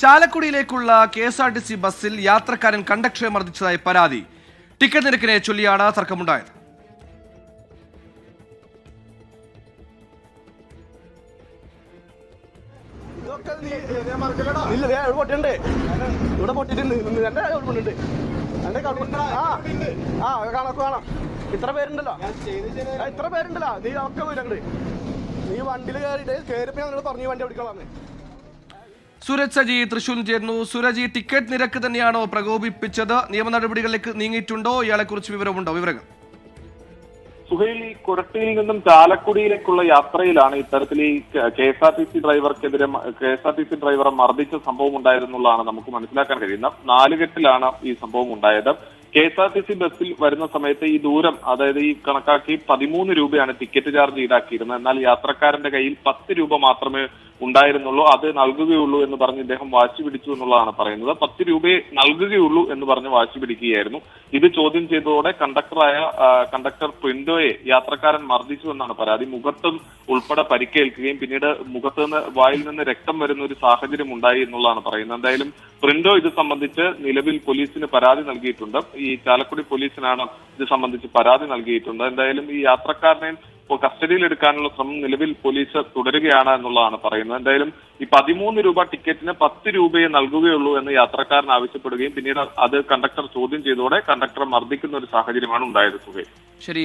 ചാലക്കുടിയിലേക്കുള്ള KSRTC ബസ്സിൽ യാത്രക്കാരൻ കണ്ടക്ടറെ മർദ്ദിച്ചതായി പരാതി. ടിക്കറ്റ് നിരക്കിനെ ചൊല്ലിയാണ് തർക്കമുണ്ടായത്. ഇത്ര പേരുണ്ടല്ലോ നീ ഒക്കെ വീരണ്ട് നീ വണ്ടിയിൽ കയറിയപ്പോ ഞങ്ങൾ പറഞ്ഞു വണ്ടി ഓടിക്കോളാന്ന്. സൂരജ് സജി തൃശൂരിൽ ചേർന്നു. സൂരജ്, ടിക്കറ്റ് നിരക്ക് തന്നെയാണോ പ്രകോപിപ്പിച്ചത്? നിയമ നടപടികളിലേക്ക് നീങ്ങിയിട്ടുണ്ടോ? ഇയാളെ കുറിച്ച് വിവരമുണ്ടോ? വിവരങ്ങൾ സുഹൈൽ, കൊരട്ടിയിൽ നിന്നും ചാലക്കുടിയിലേക്കുള്ള യാത്രയിലാണ് ഇത്തരത്തിൽ ഈ KSRTC ഡ്രൈവറെ മർദ്ദിച്ച സംഭവം ഉണ്ടായിരുന്നുള്ളതാണ് നമുക്ക് മനസ്സിലാക്കാൻ കഴിയുന്നത്. നാലുകെട്ടിലാണ് ഈ സംഭവം ഉണ്ടായത്. KSRTC ബസ്സിൽ വരുന്ന സമയത്ത് ഈ ദൂരം, അതായത് ഈ കണക്കാക്കി 13 രൂപയാണ് ടിക്കറ്റ് ചാർജ് ഈടാക്കിയിരുന്നത്. എന്നാൽ യാത്രക്കാരന്റെ കയ്യിൽ 10 രൂപ മാത്രമേ ഉണ്ടായിരുന്നുള്ളൂ, അത് നൽകുകയുള്ളൂ എന്ന് പറഞ്ഞ് ഇദ്ദേഹം വാശി പിടിച്ചു എന്നുള്ളതാണ് പറയുന്നത്. 10 രൂപയെ നൽകുകയുള്ളൂ എന്ന് പറഞ്ഞ് വാശി പിടിക്കുകയായിരുന്നു. ഇത് ചോദ്യം ചെയ്തതോടെ കണ്ടക്ടർ പ്രിന്റോയെ യാത്രക്കാരൻ മർദ്ദിച്ചു എന്നാണ് പരാതി. മുഖത്തും ഉൾപ്പെടെ പരിക്കേൽക്കുകയും പിന്നീട് വായിൽ നിന്ന് രക്തം വരുന്ന ഒരു സാഹചര്യം ഉണ്ടായി എന്നുള്ളതാണ് പറയുന്നത്. എന്തായാലും പ്രിന്റോ ഇത് സംബന്ധിച്ച് നിലവിൽ പോലീസിന് പരാതി നൽകിയിട്ടുണ്ട്. ഈ ചാലക്കുടി പോലീസിനാണ് ഇത് സംബന്ധിച്ച് പരാതി നൽകിയിട്ടുണ്ട്. എന്തായാലും ഈ യാത്രക്കാരനെ കസ്റ്റഡിയിൽ എടുക്കാനുള്ള ശ്രമം നിലവിൽ പോലീസ് തുടരുകയാണ് എന്നുള്ളതാണ് പറയുന്നത്. എന്തായാലും ഈ 13 രൂപ ടിക്കറ്റിന് 10 രൂപയെ നൽകുകയുള്ളൂ എന്ന് യാത്രക്കാരൻ ആവശ്യപ്പെടുകയും പിന്നീട് അത് കണ്ടക്ടർ ചോദ്യം ചെയ്തതോടെ കണ്ടക്ടറെ മർദ്ദിക്കുന്ന ഒരു സാഹചര്യമാണ് ഉണ്ടായത്. സുഹേ, ശരി.